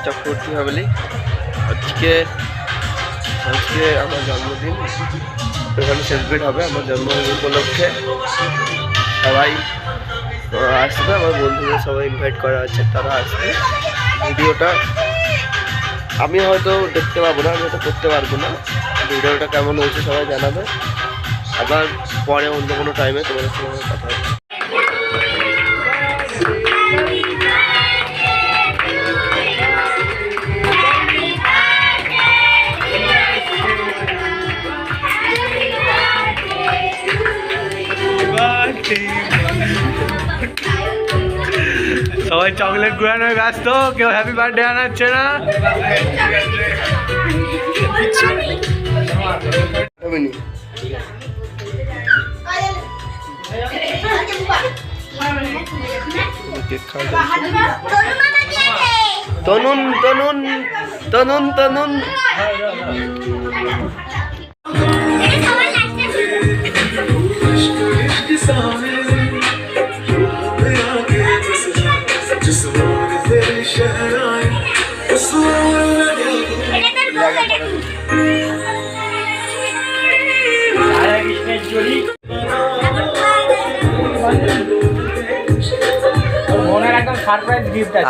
Chakraborty family. আজকে আমার জন্মদিন, এখানে সেলিব্রেট হবে। আমার জন্মদিন উপলক্ষে সবাই আসবে, আমার বন্ধুদের সবাই ইনভাইট করা আছে, তারা আসবে। ভিডিওটা আমি হয়তো দেখতে পাবো না, আমি হয়তো করতে পারবো না। ভিডিওটা কেমন হয়েছে সবাই জানাবে। আবার পরে অন্য কোনো টাইমে তোমাদের সঙ্গে কথা হবে। সবাই চকলেট গুড়ানোর ব্যস্ত, কেউ হ্যাপি বার্থডে আনাচ্ছে না। তনুন তনুন তনুন তনুন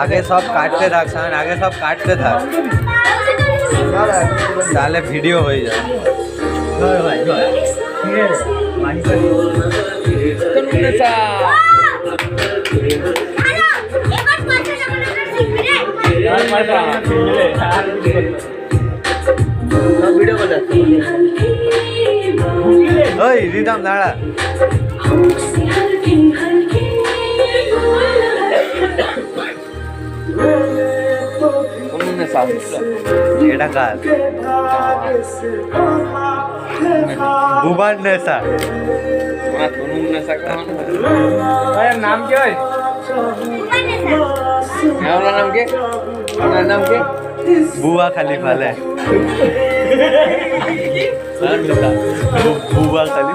आगे सब काटते थाक सामने, आगे सब काटते थाक, ताहले भिडियो हो जाए। ओए रिदम दाड़ा এটা কার বুবার নেশা নাম কি হয়? আপনার নাম কি? আপনার নাম কি? বুয়া খালি ফালে বুয়া খালি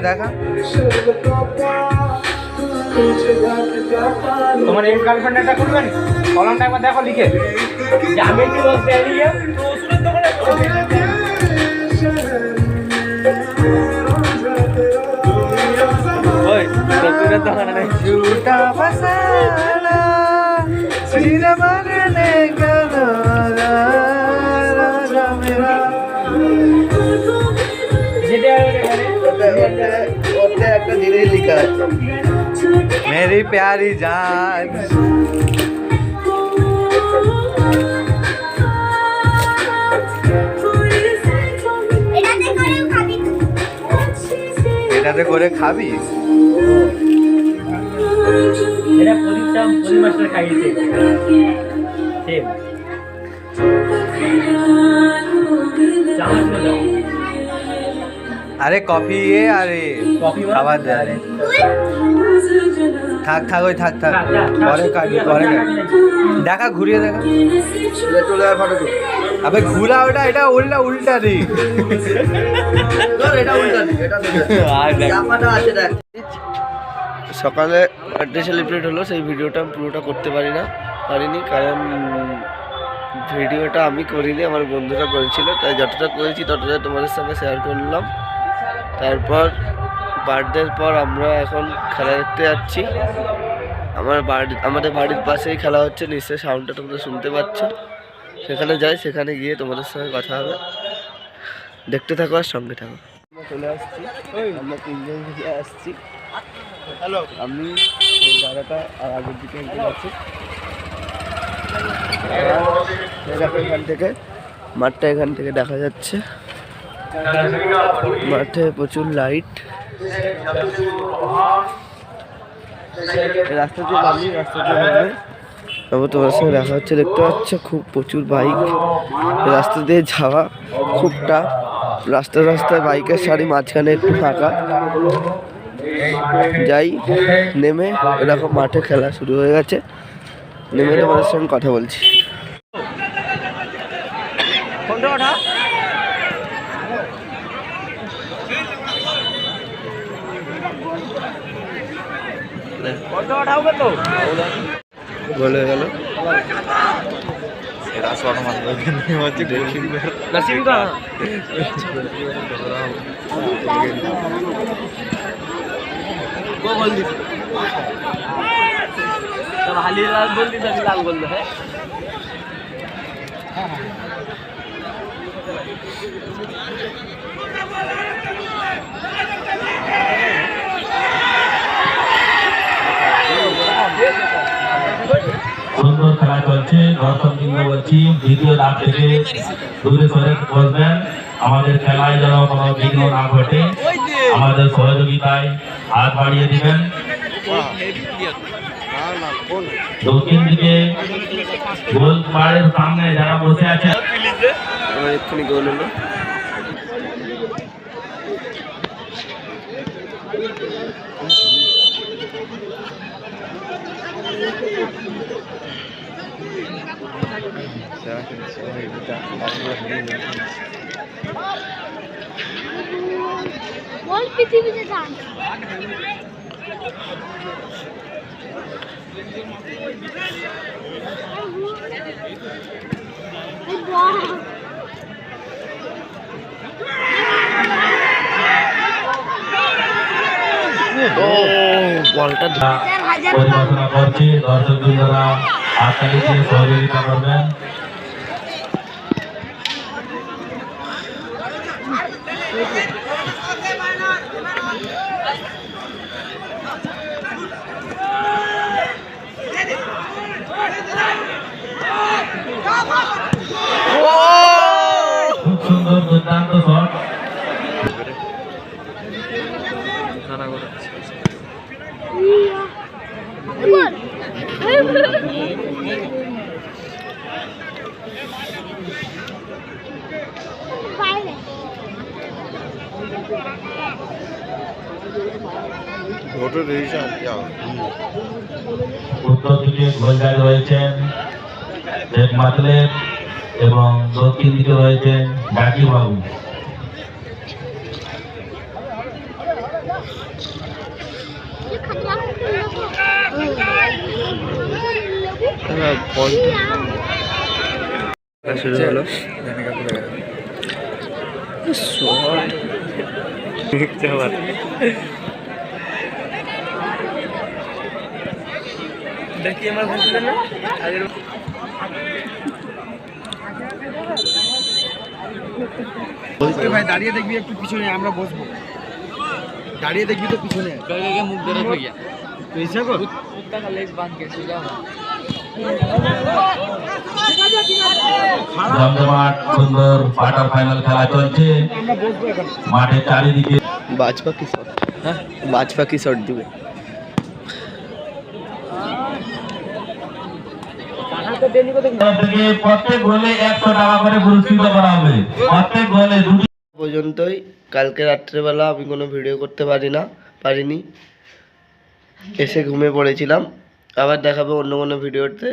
দেখা তোমার এম গার্লফ্রেন্ড এটা করবেন, কলমটা একবার দেখো লিখে যাবে কি বলতে আইয়া তো ওষুধের দোকানে ওই ওষুধের দোকানে ঝুটা ফসানা সিনা মারনে গেলো মেরা যেটা ওতে একটা জিনিস লেখা আছে, मेरी प्यारी जान। এটাতে করে খাবি? এটা পরিমাশটা খাইছে সেম আরে কফি এ আরে কফি খাবার দে। আরে থাক থাক ওই থাক থাক পরে কাটবি পরে কাটবি। দেখা ঘুরিয়ে দেখা চলে আর ফটো আবে ঘুরা ওটা, এটা উল্টা উল্টা দিক, এটা উল্টা দিক, এটা জামাটা আছে দেখ। সকালে বার্থডে সেলিব্রেট হলো, সেই ভিডিওটা আমি পুরোটা করতে পারিনি কারণ ভিডিওটা আমি করিনি, আমার বন্ধুরা করেছিল, তাই যতটা করেছি ততটা তোমাদের সঙ্গে শেয়ার করলাম। তারপর বার্থডের পর আমরা এখন খেলা দেখতে যাচ্ছি। আমাদের বাড়ির পাশেই খেলা হচ্ছে, নিশ্চয়ই সাউন্ডটা তোমরা শুনতে পাচ্ছ। সেখানে যাই, সেখানে গিয়ে তোমাদের সঙ্গে কথা হবে। দেখতে থাকো আর সঙ্গে থাকো। আমরা চলে আসছি, আমরা তিনজন থেকে আসছি। হ্যালো, আমি এই দাদাটা আর আগের দিকে একজন আছি। এখান থেকে মাঠটা এখান থেকে দেখা যাচ্ছে, মাঠে প্রচুর লাইট। রাস্তা দিয়ে তারপর তোমার সঙ্গে দেখা হচ্ছে, দেখতে পাচ্ছ খুব প্রচুর বাইক, রাস্তা দিয়ে যাওয়া খুব টাফ। রাস্তায় বাইকের সারি, মাঝখানে একটু ফাঁকা। যাই নেমে, এরকম মাঠে খেলা শুরু হয়ে গেছে, নেমে তোমাদের সঙ্গে কথা বলছি। ফোনটা ওঠা ফোনটা ওঠাওগে তো গোল হয়ে গেল। नसीब का वो बोल दी तब हाली लाल बोल दी तभी लाल बोल है সুন্দর খেলা চলছে। দর্শক বৃন্দ বলছি দ্বিতীয় ধাপ থেকে দূরে সরে বসবেন, আমাদের খেলায় যেন কোনো বিঘ্ন না ঘটে। আমাদের সহযোগিতায় হাত বাড়িয়ে দিবেন। দক্ষিণ দিকে গোল পাড়ের সামনে যারা বসে আছেন আমার এক্ষুনি গোল হলো। বল পৃথিবীতে যান বলটা পরিচালনা করছে। দর্শক বৃন্দরা হাততালি দিয়ে সহযোগিতা করবেন। খুব সুন্দর দুর্দান্ত শট। উত্তর দিকে গোলদার রয়েছেন শেখ মাতলেব এবং দক্ষিণ দিকে রয়েছেন জাকির বাবু। শুরু হলো। देखिए हमारे घर से ना अगर ভাই দাঁড়িয়ে দেখবি একটু পিছনে, আমরা বসবো। দাঁড়িয়ে দেখবি তো পিছনে। करके मुंह दर्द हो गया তো ইচ্ছা কর। कुत्ता का लेज बांध के सो जाओ জমজমাট সুন্দর কোয়ার্টার ফাইনাল খেলা চলছে। মাঠের চারিদিকে বাজপা কি শট? হ্যাঁ, বাজপা কি শট দিবে? থেকে প্রত্যেক গোলে 100 টাকা করে পুরস্কৃত করা হবে। প্রত্যেক গোলে দুটি পর্যন্তই। কালকে রাত্রেবেলা আমি কোনো ভিডিও করতে পারিনি, এসে ঘুমিয়ে পড়েছিলাম। আবার দেখাবো অন্য কোনো ভিডিওতে।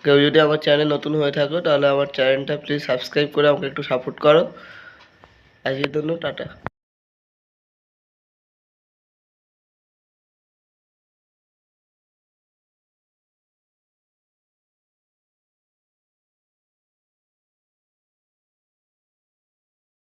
কেউ যদি আমার চ্যানেল নতুন হয়ে থাকো তাহলে আমার চ্যানেলটা প্লিজ সাবস্ক্রাইব করে আমাকে একটু সাপোর্ট করো। আজকের জন্য টাটা।